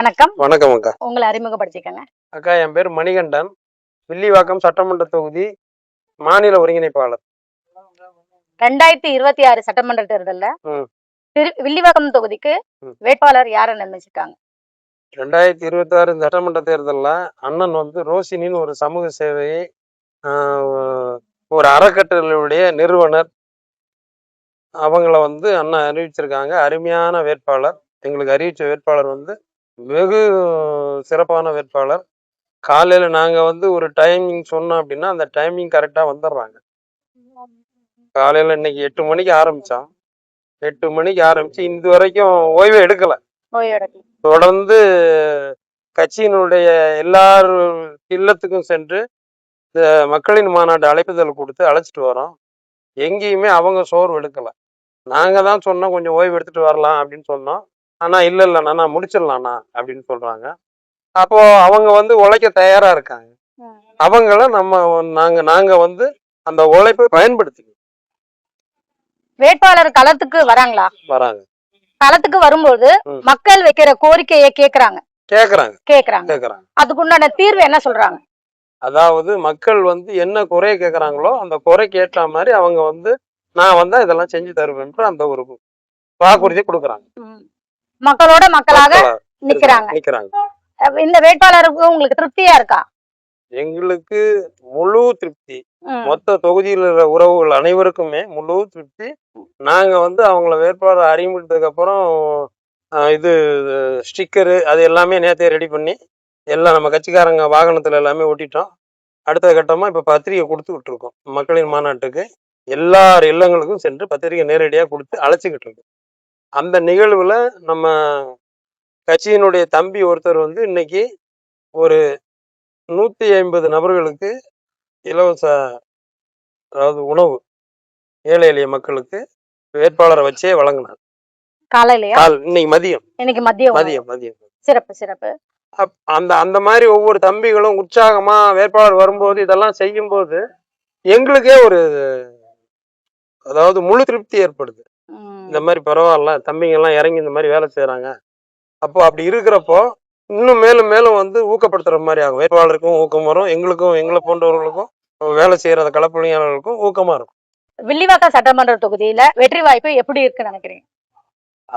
வணக்கம். வணக்கம் அக்கா. உங்களை அறிமுகப்படுத்திக்கங்க. அக்கா, என் பேர் மணிகண்டன். வில்லிவாக்கம் சட்டமன்ற தொகுதி மாநில ஒருங்கிணைப்பாளர். 2026 சட்டமன்ற தேர்தல்ல வில்லிவாக்கம் தொகுதிக்கு வேட்பாளர் யாரை நிர்ணயிச்சிருக்காங்க? 2026 சட்டமன்ற தேர்தலில் அண்ணன் ரோஷினின்னு ஒரு சமூக சேவையை ஒரு அறக்கட்டளையுடைய நிறுவனர் அவங்கள அண்ணன் அறிவிச்சிருக்காங்க. அருமையான வேட்பாளர். எங்களுக்கு அறிவிச்ச வேட்பாளர் வெகு சிறப்பான வேட்பாளர். காலையில நாங்க ஒரு டைமிங் சொன்னோம் அப்படின்னா அந்த டைமிங் கரெக்டா வந்துடுறாங்க. காலையில இன்னைக்கு 8 மணிக்கு ஆரம்பிச்சோம். 8 மணிக்கு ஆரம்பிச்சு இது வரைக்கும் ஓய்வே எடுக்கல. தொடர்ந்து கட்சியினுடைய எல்லார் இல்லத்துக்கும் சென்று இந்த மக்களின் மாநாட்டு அழைப்புதல் கொடுத்து அழைச்சிட்டு வரோம். எங்கேயுமே அவங்க சோர்வு எடுக்கல. நாங்க தான் சொன்னோம் கொஞ்சம் ஓய்வு எடுத்துட்டு வரலாம் அப்படின்னு சொன்னோம். ஆனா இல்லைண்ணா நான் முடிச்சிடலாண்ணா அப்படின்னு சொல்றாங்க. அப்போ அவங்க உழைக்க தயாரா இருக்காங்க. அவங்கள நாங்க அந்த உழைப்பை பயன்படுத்திக்கணும். வேட்பாளர் களத்துக்கு வராங்களா? வராங்க. களத்துக்கு வரும்போது மக்கள் வைக்கிற கோரிக்கையை கேக்குறாங்க. அதுக்குண்டான தீர்வு என்ன சொல்றாங்க? அதாவது மக்கள் என்ன குறைய கேக்குறாங்களோ அந்த குறைக்கு ஏற்ற மாதிரி அவங்க நான் வந்தா இதெல்லாம் செஞ்சு தருவேன் அந்த ஒரு வாக்குறுதி கொடுக்குறாங்க. மக்களோட மக்களாக நிக்கிறாங்க. இந்த வேட்பாளருக்கு உங்களுக்கு திருப்தியா இருக்கா? எங்களுக்கு முழு திருப்தி. மொத்த தொகுதியில் இருக்கிற உறவுகள் அனைவருக்குமே முழு திருப்தி. நாங்க அவங்கள வேட்பாளர் அறிமுகத்துக்கு அப்புறம் இது ஸ்டிக்கரு அது எல்லாமே நேற்றே ரெடி பண்ணி எல்லாம் நம்ம கட்சிக்காரங்க வாகனத்துல எல்லாமே ஒட்டிட்டோம். அடுத்த கட்டமா இப்ப பத்திரிகை கொடுத்துக்கிட்டு இருக்கோம். மக்களின் மாநாட்டுக்கு எல்லார் இல்லங்களுக்கும் சென்று பத்திரிகை நேரடியா கொடுத்து அழைச்சிக்கிட்டு இருக்கோம். அந்த நிகழ்வுல நம்ம கட்சியினுடைய தம்பி ஒருத்தர் இன்னைக்கு ஒரு 150 நபர்களுக்கு இலவச அதாவது உணவு ஏழை எளிய மக்களுக்கு வேட்பாளரை வச்சே வழங்கினார். இன்னைக்கு மதியம். சிறப்பு. அந்த மாதிரி ஒவ்வொரு தம்பிகளும் உற்சாகமா வேட்பாளர் வரும்போது இதெல்லாம் செய்யும் போது எங்களுக்கே ஒரு அதாவது முழு திருப்தி ஏற்படுது. இந்த மாதிரி பரவாயில்ல, தம்பிங்க எல்லாம் இறங்கி இந்த மாதிரி வேலை செய்யறாங்க. அப்போ அப்படி இருக்கிறப்போ இன்னும் மேலும் மேலும் ஊக்கப்படுத்துற மாதிரி ஆகும். வேட்பாளருக்கும் ஊக்கம் வரும், எங்களுக்கும் எங்களை போன்றவர்களுக்கும் வேலை செய்யற களப்பணியாளர்களுக்கும் ஊக்கமா இருக்கும். வில்லிவாக்கம் சட்டமன்ற தொகுதியில வெற்றி வாய்ப்பு எப்படி இருக்குன்னு நினைக்கிறீங்க?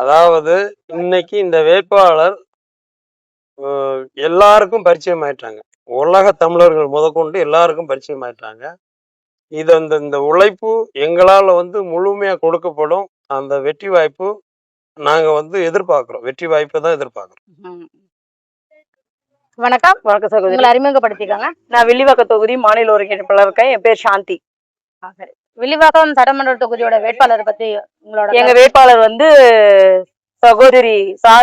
அதாவது இன்னைக்கு இந்த வேட்பாளர் எல்லாருக்கும் பரிச்சயம் ஆயிட்டாங்க. உலக தமிழர்கள் முதற்கொண்டு எல்லாருக்கும் பரிச்சயம் ஆயிட்டாங்க. இது இந்த உழைப்பு எங்களால முழுமையா கொடுக்கப்படும். அந்த வெற்றி வாய்ப்பு நாங்க எதிர்பார்க்கிறோம். வெற்றி வாய்ப்பை தான் எதிர்பார்க்கிறோம். வணக்கம். சகோதரி, உங்களை அறிமுகப்படுத்திக்காங்க. நான் வில்லிவாக்கம் தொகுதி மாநில ஒருங்கிணைப்பாளர் இருக்கேன். என் பேர் சாந்தி. வில்லிவாக்கம் சட்டமன்ற தொகுதியோட வேட்பாளரை பத்தி உங்களோட? எங்க வேட்பாளர் சகோதரி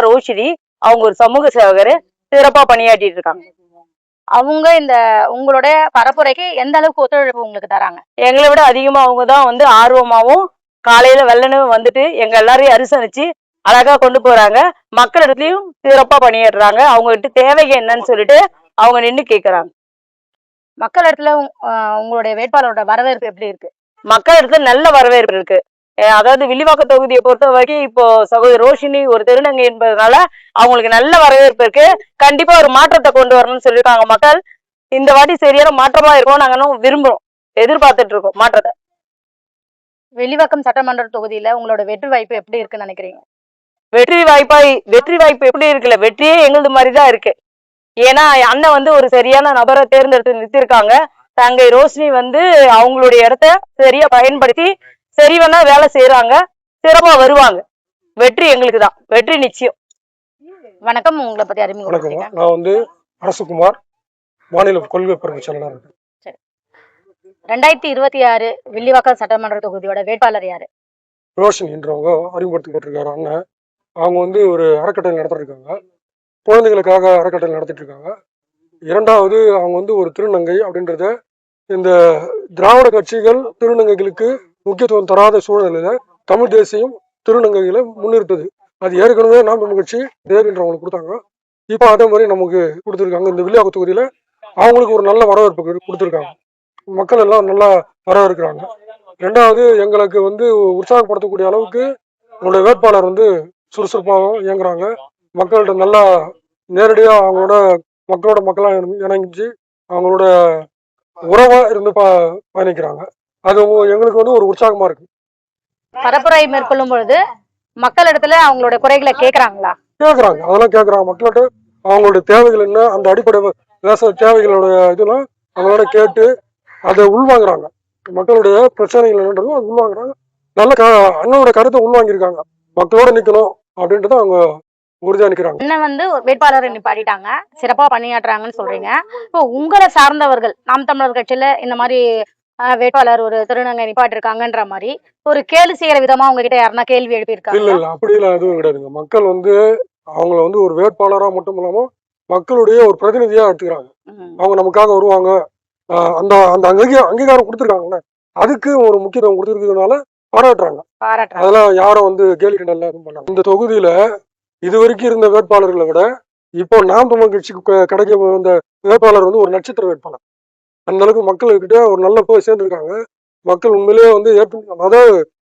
ரோஷினி. அவங்க ஒரு சமூக சேவகர், சிறப்பா பணியாற்றிட்டு இருக்காங்க. அவங்க இந்த உங்களுடைய பரப்புரைக்கு எந்த அளவுக்கு ஒத்துழைப்பு உங்களுக்கு தராங்க? எங்களை விட அதிகமா அவங்க தான் ஆர்வமாவும் காலையில வெள்ளனும் எங்க எல்லாரையும் அரிசனிச்சு அழகா கொண்டு போறாங்க. மக்கள் இடத்துலயும் சிறப்பா பணியாற்றுறாங்க. அவங்க கிட்ட தேவைக்கு என்னன்னு சொல்லிட்டு அவங்க நின்று கேக்குறாங்க. மக்கள் இடத்துல உங்களுடைய வேட்பாளரோட வரவேற்பு எப்படி இருக்கு? மக்கள் இடத்துல நல்ல வரவேற்பு இருக்கு. அதாவது வில்லிவாக்கம் தொகுதியை பொறுத்த வரைக்கும் இப்போ சகோதரி ரோஷினி ஒரு திருநங்கை என்பதனால அவங்களுக்கு நல்ல வரவேற்பு இருக்கு. கண்டிப்பா ஒரு மாற்றத்தை கொண்டு வரணும்னு சொல்லியிருக்காங்க மக்கள். இந்த வாட்டி சரியான மாற்றமா இருக்கும் நாங்க விரும்புறோம், எதிர்பார்த்துட்டு இருக்கோம் மாற்றத்தை. வில்லிவாக்கம் சட்டமன்ற தொகுதியில உங்களோட வெற்றி வாய்ப்பு எப்படி இருக்குன்னு நினைக்கிறீங்க? வெற்றி வாய்ப்பு எப்படி இருக்குல்ல, வெற்றியே எங்களது மாதிரிதான் இருக்கு. ஏன்னா அண்ணன் ஒரு சரியான நபரை தேர்ந்தெடுத்து நிறுத்திருக்காங்க. தங்கை ரோஷினி அவங்களுடைய இடத்த சரியா பயன்படுத்தி சரிவனா வேலை செய்யறாங்க, சிறப்பா வருவாங்க. வெற்றி எங்களுக்கு தான், வெற்றி நிச்சயம். வணக்கம். உங்களை பத்தி அறிமுகம். நான் அரசுகுமார், மாநில கொள்கை பரப்பு செயலாளர். 2026 வில்லிவாக்கம் சட்டமன்ற தொகுதியோட வேட்பாளர் யாரு? ரோஷன் என்றவங்க அறிமுகப்படுத்திருக்காரு அண்ணன். அவங்க ஒரு அறக்கட்டளை நடத்திட்டு இருக்காங்க. குழந்தைகளுக்காக அறக்கட்டளை நடத்திட்டு இருக்காங்க. இரண்டாவது அவங்க ஒரு திருநங்கை அப்படின்றத இந்த திராவிட கட்சிகள் திருநங்கைகளுக்கு முக்கியத்துவம் தராத சூழ்நிலையில தமிழ் தேசியம் திருநங்கைகளை முன்னிறுத்தது. அது ஏற்கனவே நாம் கட்சி தேர்ன்றவங்களுக்கு கொடுத்தாங்க. இப்போ அதே மாதிரி நமக்கு கொடுத்துருக்காங்க. இந்த வில்லிவாக்கம் தொகுதியில அவங்களுக்கு ஒரு நல்ல வரவேற்பு கொடுத்துருக்காங்க. மக்கள் எல்லாம் நல்லா வரவேற்கிறாங்க. ரெண்டாவது எங்களுக்கு உற்சாகப்படுத்தக்கூடிய அளவுக்கு உங்களுடைய வேட்பாளர் சுறுசுறுப்பாகவும் இயங்குறாங்க. மக்கள்கிட்ட நல்லா நேரடியாக அவங்களோட மக்களாக இணைஞ்சு அவங்களோட உறவா இருந்து பயணிக்கிறாங்க. அது எங்களுக்கு வந்து ஒரு உற்சாகமா இருக்கு. பரப்புரை மேற்கொள்ளும் பொழுது மக்களிடத்துல அவங்களோட குறைகளை கேக்குறாங்களா? கேட்குறாங்க, அதெல்லாம் கேட்குறாங்க. மக்கள்கிட்ட அவங்களுடைய தேவைகள் என்ன, அந்த அடிப்படை விவசாய தேவைகளோட இதெல்லாம் அவங்களோட கேட்டு அதை உள்வாங்குறாங்க. மக்களுடைய பிரச்சனைகள் என்னன்றதும் அது உள்வாங்குறாங்க. நல்ல அண்ணனோட கருத்தை உள்வாங்கியிருக்காங்க. மக்களோட நிக்கணும் அப்படின்றத அவங்க உறுதியா நிக்கிறாங்க. அண்ணன் வந்து ஒரு வேட்பாளரை நிப்பாட்டிட்டாங்க, சிறப்பா பணியாற்றுறாங்கன்னு சொல்றீங்க. இப்போ உங்களை சார்ந்தவர்கள் நாம் தமிழர் கட்சியில இந்த மாதிரி வேட்பாளர் ஒரு திருநங்கை நிப்பாட்டிருக்காங்கன்ற மாதிரி ஒரு கேலி செய்யற விதமா உங்ககிட்ட யாருன்னா கேள்வி இல்ல எழுப்பியிருக்காங்க? இல்ல அப்படிலாம் எதுவும் கிடையாதுங்க. மக்கள் வந்து அவங்கள வந்து ஒரு வேட்பாளரா மட்டும் இல்லாம மக்களுடைய ஒரு பிரதிநிதியா எடுத்துக்கிறாங்க. அவங்க நமக்காக வருவாங்க, அந்த அந்த அங்கீகாரம் கொடுத்துருக்காங்கல்ல, அதுக்கு ஒரு முக்கியத்துவம் கொடுத்துருக்கிறதுனால பாராட்டுறாங்க. அதெல்லாம் யாரும் வந்து கேள்வி கிண்டல் எதுவும் பண்ணாங்க. இந்த தொகுதியில இது வரைக்கும் இருந்த வேட்பாளர்களை விட இப்போ நாம் தமிழர் கட்சிக்கு கிடைக்க வந்த வேட்பாளர் வந்து ஒரு நட்சத்திர வேட்பாளர். அந்த அளவுக்கு மக்கள்கிட்ட ஒரு நல்ல போய் சேர்ந்துருக்காங்க. மக்கள் உண்மையிலேயே வந்து அதாவது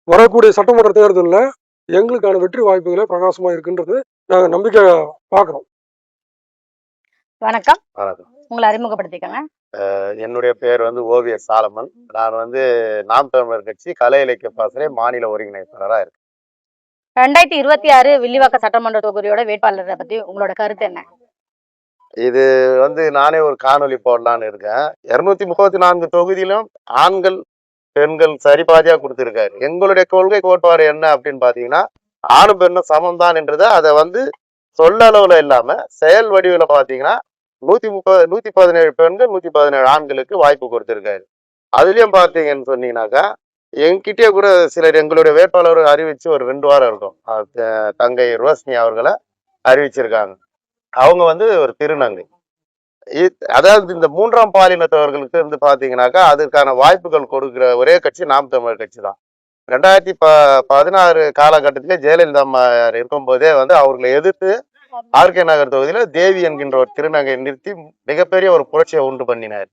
வரக்கூடிய சட்டமன்ற தேர்தலில் எங்களுக்கான வெற்றி வாய்ப்புகளே பிரகாசமா இருக்குன்றது நாங்க நம்பிக்கை பாக்குறோம். வணக்கம். வணக்கம். உங்களை அறிமுகப்படுத்திக்கங்க. என்னுடைய பேர் வந்து ஓவியர் சாலமன். நான் வந்து நாம் தமிழர் கட்சி கலை இலக்கிய பாசறை மாநில ஒருங்கிணைப்பாளராக இருக்கேன். 2026 வில்லிவாக்கம் சட்டமன்ற தொகுதியோட வேட்பாளரை பத்தி உங்களோட கருத்து என்ன? இது வந்து நானே ஒரு காணொலி போடலான்னு இருக்கேன். 234 தொகுதியிலும் ஆண்கள் பெண்கள் சரிபாதியா கொடுத்துருக்காரு. எங்களுடைய கொள்கை கோட்பாடு என்ன அப்படின்னு பாத்தீங்கன்னா, ஆணும் பெண்ணும் சமம் தான் என்றதை அதை வந்து சொல்லளவுல இல்லாம செயல் வடிவில பாத்தீங்கன்னா 117 பெண்கள் 117 ஆண்களுக்கு வாய்ப்பு கொடுத்திருக்காரு. அதுலயும் பாத்தீங்கன்னு சொன்னீங்கன்னாக்கா, என்கிட்டயே கூட சிலர் எங்களுடைய வேட்பாளர் அறிவிச்சு ஒரு 2 வாரம் இருக்கும். தங்கை ரோஷினி அவர்களை அறிவிச்சிருக்காங்க. அவங்க வந்து ஒரு திருநங்கை. அதாவது இந்த 3ஆம் பாலினத்தவர்களுக்கு இருந்து பாத்தீங்கன்னாக்கா அதற்கான வாய்ப்புகள் கொடுக்கிற ஒரே கட்சி நாம் தமிழர் கட்சி தான். 2016 காலகட்டத்திலே ஜெயலலிதா இருக்கும்போதே வந்து அவர்களை எதிர்த்து ஆர்கே நகர் தொகுதியில தேவி என்கின்ற ஒரு திருநங்கை நிறுத்தி மிகப்பெரிய ஒரு புரட்சியை உண்டு பண்ணினார்.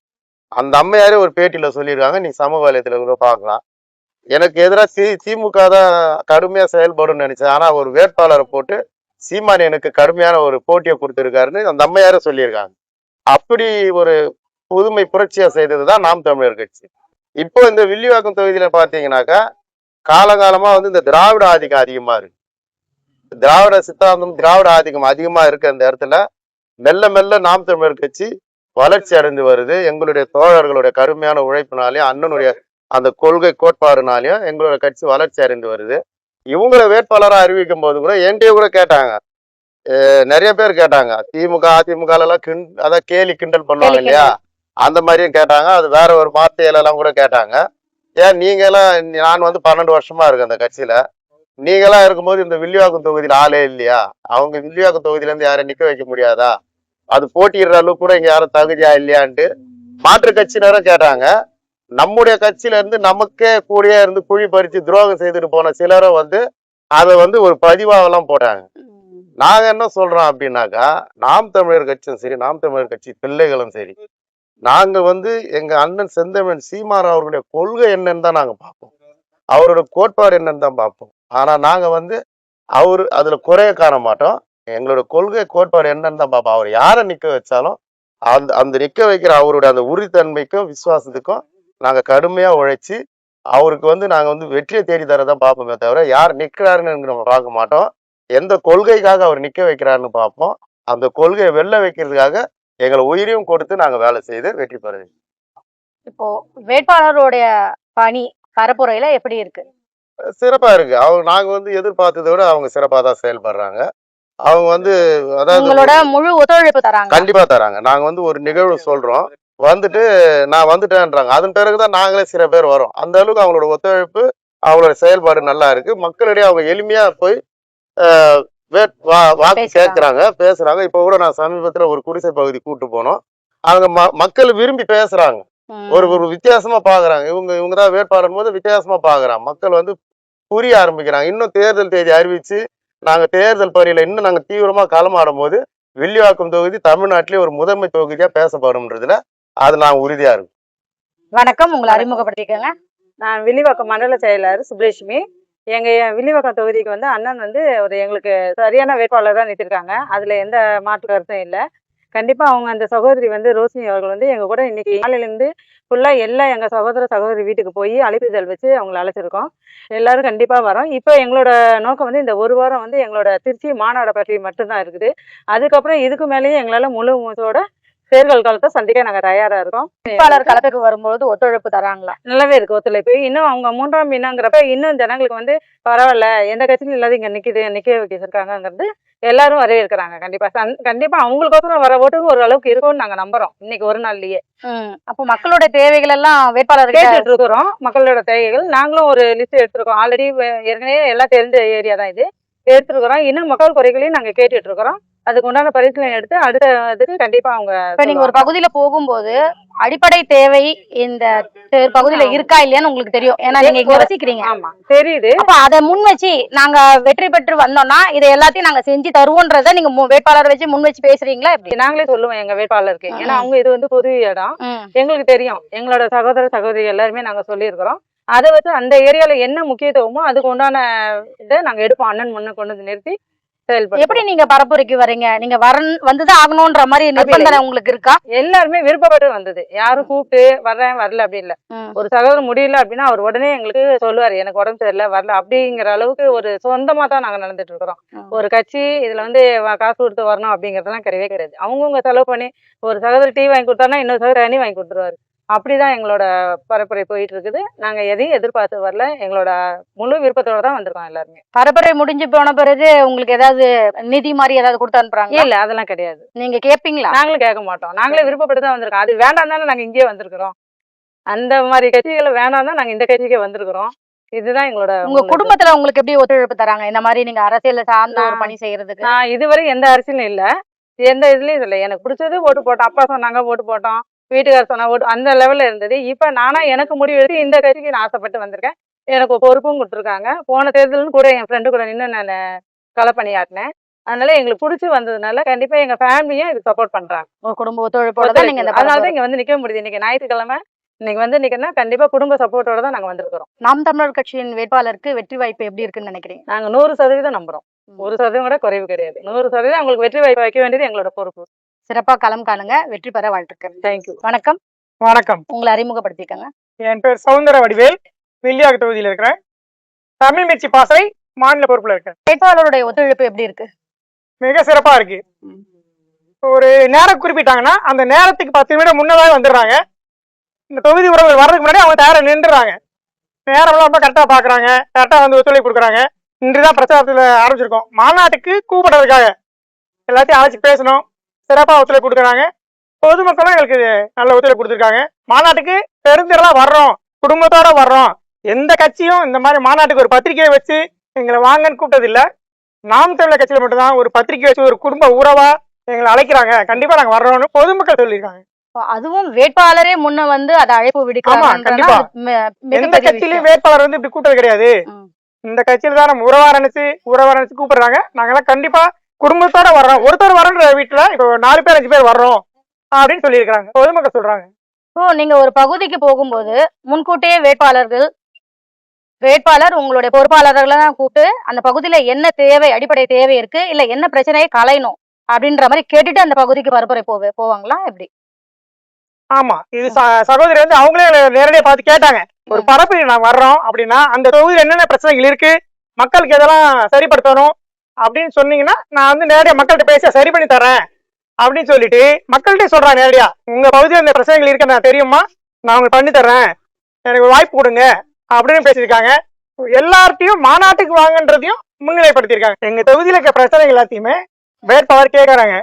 அந்த அம்மையாரே ஒரு பேட்டியில சொல்லியிருக்காங்க, நீ சமூக வலையத்துல கூட பார்க்கலாம். எனக்கு எதிராக திமுக தான் கடுமையா செயல்படும் நினைச்சேன். ஆனா ஒரு வேட்பாளரை போட்டு சீமான் எனக்கு கடுமையான ஒரு போட்டியை கொடுத்திருக்காருன்னு அந்த அம்மையாரே சொல்லியிருக்காங்க. அப்படி ஒரு புதுமை புரட்சியா செய்ததுதான் நாம் தமிழர் கட்சி. இப்போ இந்த வில்லிவாக்கம் தொகுதியில பாத்தீங்கன்னாக்கா காலகாலமா வந்து இந்த திராவிட ஆதிக்கம் அதிகமா இருக்கு. திராவிட சித்தாந்தம் திராவிட ஆதிக்கம் அதிகமா இருக்க அந்த இடத்துல மெல்ல மெல்ல நாம் தமிழர் கட்சி வளர்ச்சி அடைந்து வருது. எங்களுடைய தோழர்களுடைய கடுமையான உழைப்பினாலையும் அண்ணனுடைய அந்த கொள்கை கோட்பாடுனாலையும் எங்களோட கட்சி வளர்ச்சி அடைந்து வருது. இவங்களை வேட்பாளராக அறிவிக்கும் போது கூட என்கிட்டயே கூட கேட்டாங்க, நிறைய பேர் கேட்டாங்க, திமுக அதிமுக எல்லாம் அதான் கேலி கிண்டல் பண்ணுவாங்க இல்லையா, அந்த மாதிரியும் கேட்டாங்க. அது வேற ஒரு வார்த்தையில எல்லாம் கூட கேட்டாங்க. ஏன் நீங்க எல்லாம், நான் வந்து 12 வருஷமா இருக்கேன் அந்த கட்சியில, நீங்களாம் இருக்கும்போது இந்த வில்லிவாக்கம் தொகுதியில ஆளே இல்லையா, அவங்க வில்லிவாக்கம் தொகுதியில இருந்து யாரை நிக்க வைக்க முடியாதா, அது போட்டியிடுற அளவுக்கு கூட இங்க யாரும் தகுதியா இல்லையான்ட்டு மாற்று கட்சியினரும் கேட்டாங்க. நம்முடைய கட்சியில இருந்து நமக்கே கூடயே இருந்து குழி பறிச்சு துரோகம் செய்துட்டு போன சிலரும் வந்து அதை வந்து ஒரு பதிவாவெல்லாம் போட்டாங்க. நாங்க என்ன சொல்றோம் அப்படின்னாக்கா, நாம் தமிழர் கட்சியும் சரி, நாம் தமிழர் கட்சி பிள்ளைகளும் சரி, நாங்க வந்து எங்க அண்ணன் செந்தமிழன் சீமான் அவர்களுடைய கொள்கை என்னன்னு தான் நாங்க பார்ப்போம், அவரோட கோட்பாடு என்னன்னு தான் பார்ப்போம். ஆனா நாங்க வந்து அதுல குறைய காண மாட்டோம். எங்களோட கொள்கை கோட்பாடு என்னன்னு தான் பார்ப்போம். அவர் யாரை நிக்க வச்சாலும் அந்த நிக்க வைக்கிற அவருடைய அந்த உறுதித்தன்மைக்கும் விசுவாசத்துக்கும் நாங்க கடுமையா உழைச்சி அவருக்கு வந்து நாங்க வந்து வெற்றியை தேடி தரதான் பார்ப்போமே தவிர யார் நிக்கிறாருன்னு நம்ம பார்க்க மாட்டோம். எந்த கொள்கைக்காக அவர் நிக்க வைக்கிறாருன்னு பார்ப்போம். அந்த கொள்கையை வெல்ல வைக்கிறதுக்காக எங்களை உயிரையும் கொடுத்து நாங்க வேலை செய்து வெற்றி பெறுது. இப்போ வேட்பாளருடைய பணி பரப்புரையில எப்படி இருக்கு? சிறப்பா இருக்கு. நாங்க வந்து எதிர்பார்த்ததை விட அவங்க சிறப்பா தான் செயல்படுறாங்க. அவங்க வந்து உங்களோட முழு ஒத்துழைப்பு தராங்க? கண்டிப்பா தராங்க. நாங்க வந்து ஒரு நிகழ்வு சொல்றோம், வந்துட்டு நான் வந்துட்டேன்றாங்க. அதன் பிறகுதான் நாங்களே சில பேர் வரோம். அந்த அளவுக்கு அவங்களோட ஒத்துழைப்பு அவங்களோட செயல்பாடு நல்லா இருக்கு. மக்களிடையே அவங்க எளிமையா போய் வாக்கு கேட்கறாங்க, பேசுறாங்க. இப்ப கூட நான் சமீபத்துல ஒரு குடிசை பகுதி கூட்டு போனோம். அவங்க மக்கள் விரும்பி பேசுறாங்க, ஒரு வித்தியாசமா பாக்குறாங்க. இவங்கதான் வேட்பாளர் போது வித்தியாசமா பாக்குறாங்க. மக்கள் வந்து புரிய ஆரம்பிக்கிறாங்க. இன்னும் தேர்தல் தேதி அறிவிச்சு நாங்க தேர்தல் பணியில இன்னும் நாங்க தீவிரமா களமாடும் போது வில்லிவாக்கம் தொகுதி தமிழ்நாட்டிலே ஒரு முதன்மை தொகுதியா பேசப்படும்ன்றதுல அது நான் உறுதியா இருக்கும். வணக்கம், உங்களை அறிமுகப்படுத்திக்கங்க. நான் வில்லிவாக்கம் மண்டல செயலாளர் சுப்லட்சுமி. எங்க வில்லிவாக்கம் தொகுதிக்கு வந்து அண்ணன் வந்து ஒரு எங்களுக்கு சரியான வேட்பாளர் தான் நிறுத்திருக்காங்க. அதுல எந்த மாற்று கருத்தும் இல்லை. கண்டிப்பா அவங்க அந்த சகோதரி வந்து ரோஷினி அவர்கள் வந்து எங்க கூட இன்னைக்கு காலையிலேருந்து ஃபுல்லா எல்லா எங்க சகோதர சகோதரி வீட்டுக்கு போய் அழைப்பிதழ் வச்சு அவங்கள அழைச்சிருக்கோம். எல்லாரும் கண்டிப்பா வரோம். இப்போ எங்களோட நோக்கம் வந்து இந்த ஒரு வாரம் வந்து எங்களோட திருச்சி மாநாடை பற்றி மட்டும்தான் இருக்குது. அதுக்கப்புறம் இதுக்கு மேலேயும் எங்களால முழு மூச்சோட தேர்தல் காலத்தை சந்திக்க நாங்க தயாரா இருக்கோம். வேட்பாளர் களத்துக்கு வரும்போது ஒத்துழைப்பு தராங்களா? நல்லாவே இருக்கு ஒத்துழைப்பு. இன்னும் அவங்க 3ஆம் இனங்கிறப்ப இன்னும் ஜனங்களுக்கு வந்து பரவாயில்ல, எந்த கட்சியும் இல்லாத இங்க நிக்க வச்சிருக்காங்கிறது எல்லாரும் வரவேற்கிறாங்க. கண்டிப்பா அவங்களுக்கோசரம் வர ஓட்டுக்கு ஒரு அளவுக்கு இருக்கும்னு நாங்க நம்புறோம். இன்னைக்கு ஒரு நாள்லயே அப்போ மக்களோட தேவைகள் எல்லாம் வேட்பாளர் கேட்டுட்டு இருக்கிறோம். மக்களோட தேவைகள் நாங்களும் ஒரு லிஸ்ட் எடுத்திருக்கோம். ஆல்ரெடி ஏற்கனவே எல்லாம் தெரிஞ்ச ஏரியா தான் இது. எடுத்துருக்கிறோம். இன்னும் மக்கள் குறைகளையும் நாங்க கேட்டுட்டு இருக்கிறோம். அதுக்கு உண்டான பரிசீலனை எடுத்து அடுத்த இதுக்கு கண்டிப்பா அவங்க இப்ப நீங்க ஒரு பகுதியில போகும்போது அடிப்படை தேவை இந்த பகுதியில இருக்கா இல்லையான்னு உங்களுக்கு தெரியும். ஏன்னா நீங்க இங்க வசிக்கிறீங்க. ஆமா தெரியுது. அப்ப அதை முன் வச்சு நாங்க வெற்றி பெற்று வந்தோம்னா இதை எல்லாத்தையும் நாங்க செஞ்சு தருவோன்றத நீங்க வேட்பாளர் வச்சு முன் வச்சு பேசுறீங்களா? எப்படி? நாங்களே சொல்லுவோம் எங்க வேட்பாளருக்கு. ஏன்னா அவங்க இது வந்து பொது இடம், எங்களுக்கு தெரியும். எங்களோட சகோதர சகோதரி எல்லாருமே நாங்க சொல்லியிருக்கிறோம். அதை வச்சு அந்த ஏரியால என்ன முக்கியத்துவமோ அதுக்கு உண்டான இதை நாங்க எடுப்போம். அண்ணன் முன்ன கொண்டு வந்து நிறுத்தி எப்படி நீங்க பரப்புரைக்கு வரீங்க? நீங்க வந்துதான் ஆகணும்ன்ற மாதிரி நிர்பந்தம் உங்களுக்கு இருக்கா? எல்லாருமே விருப்பப்பட்டு வந்தது. யாரும் கூப்பிட்டு வர்றேன் வரல அப்படி இல்ல. ஒரு சகோதரர் முடியல அப்படின்னா அவர் உடனே எங்களுக்கு சொல்லுவாரு, எனக்கு உடம்பு சரியில்லை வரல அப்படிங்கிற அளவுக்கு ஒரு சொந்தமா தான் நாங்க நடந்துட்டு இருக்கிறோம். ஒரு கட்சி இதுல வந்து காசு கொடுத்து வரணும் அப்படிங்கறதெல்லாம் கிடையவே கிடையாது. அவங்கவுங்க செலவு பண்ணி ஒரு சகோதரர் டீ வாங்கி கொடுத்தாருன்னா இன்னொரு சகோதரர் தண்ணி வாங்கி கொடுத்துருவாரு. அப்படிதான் எங்களோட பரப்புரை போயிட்டு இருக்குது. நாங்க எதையும் எதிர்பார்த்து வரல. எங்களோட முழு விருப்பத்தோட தான் வந்திருக்கோம் எல்லாருமே. பரப்புரை முடிஞ்சு போன பிறகு உங்களுக்கு ஏதாவது நிதி மாதிரி ஏதாவது கொடுத்து அனுப்புறாங்க? இல்ல அதெல்லாம் கிடையாது. நீங்க கேட்பீங்களா? நாங்களும் கேட்க மாட்டோம். நாங்களே விருப்பப்பட்டு தான் வந்திருக்கோம். அது வேண்டாம் தானே நாங்க இங்கேயே வந்திருக்கிறோம். அந்த மாதிரி கட்சிகளை வேண்டாம் தான் நாங்க இந்த கட்சிக்கே வந்திருக்கிறோம். இதுதான் எங்களோட. உங்க குடும்பத்துல உங்களுக்கு எப்படி ஒத்துழைப்பு தராங்க இந்த மாதிரி நீங்க அரசியல்ல சார்ந்த ஒரு பணி செய்யறதுக்கு? நான் இதுவரை எந்த அரசியலும் இல்ல, எந்த இதுலயும் இல்லை. எனக்கு பிடிச்சது ஓட்டு போட்டோம். அப்பா சொன்னாங்க ஓட்டு போட்டோம், வீட்டுக்காரர் சொன்னா ஓட்டு, அந்த லெவல்ல இருந்தது. இப்ப நானா எனக்கு முடிவு எடுத்து இந்த கட்சிக்கு நான் ஆசைப்பட்டு வந்திருக்கேன். எனக்கு பொறுப்பும் கொடுத்துருக்காங்க. போன தேர்தலும் கூட என் ஃப்ரெண்டு கூட நின்று நான் களை பணியாட்டினேன். அதனால எங்களுக்கு பிடிச்சி வந்ததுனால கண்டிப்பா எங்க ஃபேமிலியும் இது சப்போர்ட் பண்றாங்க. உங்க குடும்ப ஒத்துழைப்போட தான் நீங்க அதனாலதான் இங்க வந்து நிக்க முடியுது. இன்னைக்கு ஞாயிற்றுக்கிழமை இன்னைக்கு வந்து நிக்கன்னா கண்டிப்பா குடும்ப சப்போர்ட்டோட தான் நாங்க வந்திருக்கிறோம். நாம் தமிழர் கட்சியின் வேட்பாளருக்கு வெற்றி வாய்ப்பு எப்படி இருக்குன்னு நினைக்கிறீங்க? நாங்க 100% நம்புறோம். 1% கூட குறைவு கிடையாது. 100% அவங்களுக்கு வெற்றி வாய்ப்பு வைக்க வேண்டியது எங்களோட பொறுப்பு. சிறப்பா களம் காணுங்க. வெற்றி பெற வாழ்த்துக்கள். தேங்க்யூ. வணக்கம். வணக்கம். உங்களை அறிமுகப்படுத்திக்கங்க. என் பேர் சவுந்தர வடிவேல், வில்லியாக தொகுதியில் இருக்கிறேன். தமிழ் மிர்ச்சி பாசறை மாநில பொறுப்புல இருக்கேன். வேட்பாளருடைய ஒத்துழைப்பு எப்படி இருக்கு? மிக சிறப்பா இருக்கு. ஒரு நேரம் குறிப்பிட்டாங்கன்னா அந்த நேரத்துக்கு 10 நிமிடம் முன்னதாக வந்துடுறாங்க. இந்த தொகுதி உறவுகள் வர்றதுக்கு முன்னாடி அவங்க தயாரா நின்றுறாங்க. நேரம்லாம் ரொம்ப கரெக்டா பாக்குறாங்க, கரெக்டா வந்து ஒத்துழைப்பு கொடுக்குறாங்க. இன்றுதான் பிரச்சாரத்துல ஆரம்பிச்சிருக்கோம். மாநாட்டுக்கு கூப்பிடுறதுக்காக எல்லாத்தையும் அழைச்சி பேசணும். சிறப்பா ஒத்துழைப்பு கொடுக்குறாங்க. பொதுமக்களும் எங்களுக்கு நல்ல ஒத்துழைப்பு கொடுத்துருக்காங்க. மாநாட்டுக்கு பெருந்திரளா வர்றோம், குடும்பத்தோட வர்றோம். எந்த கட்சியும் இந்த மாதிரி மாநாட்டுக்கு ஒரு பத்திரிகையை வச்சு எங்களை வாங்கன்னு கூப்பிட்டது இல்லை. நாம் தமிழர் கட்சியில மட்டும்தான் ஒரு பத்திரிகை வச்சு ஒரு குடும்ப உறவா எங்களை அழைக்கிறாங்க. கண்டிப்பா நாங்க வர்றோம்னு பொதுமக்கள் சொல்லியிருக்காங்க. அதுவும் வேட்பாளரே முன்ன வந்து அதை அழைப்பு ஆமா, கண்டிப்பா. எந்த கட்சியிலயும் வேட்பாளர் வந்து இப்படி கூப்பிட்டது கிடையாது. இந்த கட்சியில தான் நம்ம உறவா நினைச்சு கூப்பிடுறாங்க. நாங்கெல்லாம் கண்டிப்பா குடும்பத்தோட வர்றோம். ஒருத்தர் வர்றோன்ற வீட்டுல இப்போ 4 பேர் 5 பேர் வர்றோம் அப்படின்னு சொல்லியிருக்காங்க. பொதுமக்கள் சொல்றாங்க. நீங்க ஒரு பகுதிக்கு போகும்போது முன்கூட்டியே வேட்பாளர் உங்களுடைய பொறுப்பாளர்களை கூப்பிட்டு அந்த பகுதியில என்ன தேவை, அடிப்படை தேவை இருக்கு, இல்ல என்ன பிரச்சனையை களையணும் அப்படின்ற மாதிரி கேட்டுட்டு அந்த பகுதிக்கு பரப்புரை போவாங்களா எப்படி? ஆமா, இது சகோதரி வந்து அவங்களே நேரடியா பார்த்து கேட்டாங்க. ஒரு பரப்புரை நான் வர்றோம் அப்படின்னா அந்த தொகுதியில் என்னென்ன பிரச்சனைகள் இருக்கு, மக்களுக்கு எதெல்லாம் சரிப்படுத்தணும் அப்படின்னு சொன்னீங்கன்னா நான் வந்து நேரடியா மக்கள்கிட்ட பேச சரி பண்ணி தரேன் அப்படின்னு சொல்லிட்டு மக்கள்கிட்ட சொல்றாங்க. நேரடியா உங்க பகுதியில் இந்த பிரச்சனைகள் இருக்கு நான் தெரியுமா, நான் உங்களுக்கு பண்ணி தர்றேன், எனக்கு வாய்ப்பு கொடுங்க அப்படின்னு பேசியிருக்காங்க. எல்லார்ட்டையும் மாநாட்டுக்கு வாங்கன்றதையும் முன்னிலைப்படுத்தியிருக்காங்க. எங்க தொகுதியில இருக்க பிரச்சனைகள் எல்லாத்தையுமே வேட்பாளர் கேட்கறாங்க.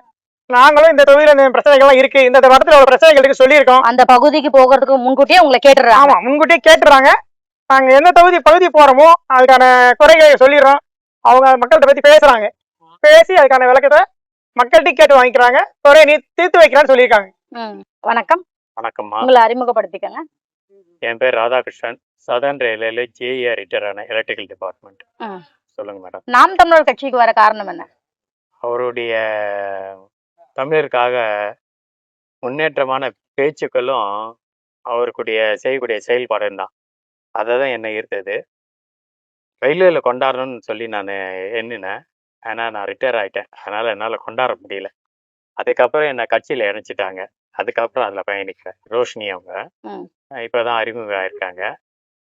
நாங்களும் இந்த தொகுதியில இந்த பிரச்சனைகள்லாம் இருக்கு, இந்த இடத்துல உள்ள பிரச்சனைகள் இருக்கு சொல்லியிருக்கோம். அந்த பகுதிக்கு போகிறதுக்கு முன்கூட்டியே உங்களை கேட்டுறாங்க. ஆமா, முன்கூட்டியே கேட்டுறாங்க. நாங்க எந்த பகுதி போறோமோ அதுக்கான குறைகளை சொல்லிடுறோம். அவங்க மக்கள்கிட்ட பத்தி பேசுறாங்க. பேசி அதுக்கான விளக்கத்தை மக்கள்கிட்ட கேட்டு வாங்கிக்கிறாங்க. குறையை நீ தீர்த்து வைக்கிறான்னு சொல்லியிருக்காங்க. வணக்கம். வணக்கம்மா. உங்களை அறிமுகப்படுத்திக்கங்க. என் பேர் ராதாகிருஷ்ணன், சதர்ன் ரயில்வேல ஜேஇஆர் ரிட்டையர் ஆன எலக்ட்ரிக்கல் டிபார்ட்மெண்ட். சொல்லுங்க மேடம். நாம் தமிழர் கட்சிக்கு வர காரணம் என்ன? அவருடைய தமிழருக்காக முன்னேற்றமான பேச்சுக்களும் அவருக்குடைய செய்யக்கூடிய செயல்பாடும் தான். அதை தான் என்னை ஈர்த்தது. ரயில்வேல கொண்டாடணும்னு சொல்லி நான் எண்ணினேன். ஆனா நான் ரிட்டயர் ஆயிட்டேன். அதனால என்னால கொண்டாட முடியல. அதுக்கப்புறம் என்ன கட்சியில இணைச்சிட்டாங்க. அதுக்கப்புறம் அதுல பயணிக்கிறேன். ரோஷினி அவங்க ம். இப்பதான் அறிமுகம் ஆயிருக்காங்க.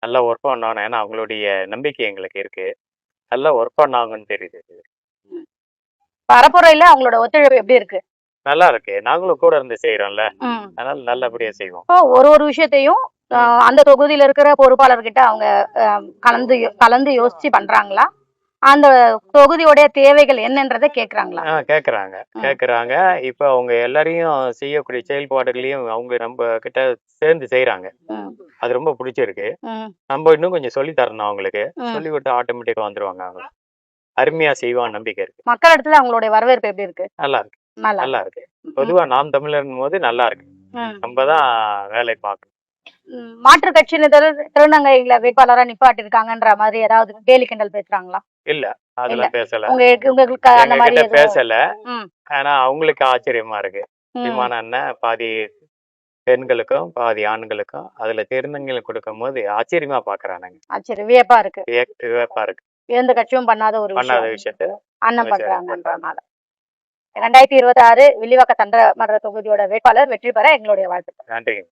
நல்லா ஒர்க் பண்ணணும். ஏன்னா அவங்களுடைய நம்பிக்கை எங்களுக்கு இருக்கு. நல்லா ஒர்க் பண்ணாங்கன்னு தெரியுது. பரப்புரையில அவங்களோட ஒத்துழைப்பு எப்படி இருக்கு? நல்லா இருக்கு. நாங்களும் கூட இருந்து செய்யறோம்ல. ம். அதனால நல்லபடியா செய்வோம். இப்போ ஒரு விஷயத்தையும் அந்த தொகுதியில இருக்கிற பொறுப்பாளர்கிட்ட அவங்க கலந்து யோசிச்சு பண்றாங்களா? அந்த தொகுதியோடைய தேவைகள் என்னன்றதை கேக்குறாங்களா? கேக்குறாங்க. ம். கேக்குறாங்க. இப்ப அவங்க எல்லாரையும் செய்யக்கூடிய செயல்பாடுகளையும் அவங்க நம்ம கிட்ட சேர்ந்து செய்றாங்க. ம். அது ரொம்ப பிடிச்சிருக்கு. ம். நம்ம இன்னும் கொஞ்சம் சொல்லி தரணும் அவங்களுக்கு. ம். சொல்லி விட்டா ஆட்டோமேட்டிக்கா வந்துருவாங்க அவங்க. அருமையா செய்வான்னு நம்பிக்கை இருக்கு. மக்கள் இடத்துல அவங்களுடைய வரவேற்பு எப்படி இருக்கு? நல்லா இருக்கு. நல்லா நல்லா இருக்கு. பொதுவா நாம் தமிழர்னும் போது நல்லா இருக்கு. ம். நம்ம தான் வேலை பார்க்கணும். மாற்று கட்சியினர் திருநங்கைகளை வேட்பாளரா நிப்பாட்டிருக்காங்கன்ற மாதிரி ஏதாவது கேலி கிண்டல் பேசுறாங்களா? இல்ல அதெல்லாம் பேசல. உங்களுக்கு அந்த எங்க மாதிரி கிட்ட பேசல. ம். ஆனா அவங்களுக்கு ஆச்சரியமா இருக்கு. விமான அண்ணன் பாதி பெண்களுக்கும் பாதி ஆண்களுக்கும் அதுல திருநங்கைகளுக்கு கொடுக்கும் போது ஆச்சரியமா பாக்குறானுங்க. சரி, வியப்பா இருக்கு. வியப்பா இருக்கு. எந்த கட்சியும் பண்ணாத ஒரு பண்ணாத விஷயம் விஷயத்த அண்ணன் பண்றாங்கன்றனால 2026 வில்லிவாக்கம் சட்டமன்ற தொகுதியோட வேட்பாளர் வெற்றி பெற எங்களுடைய வாழ்த்துக்கள். நன்றி.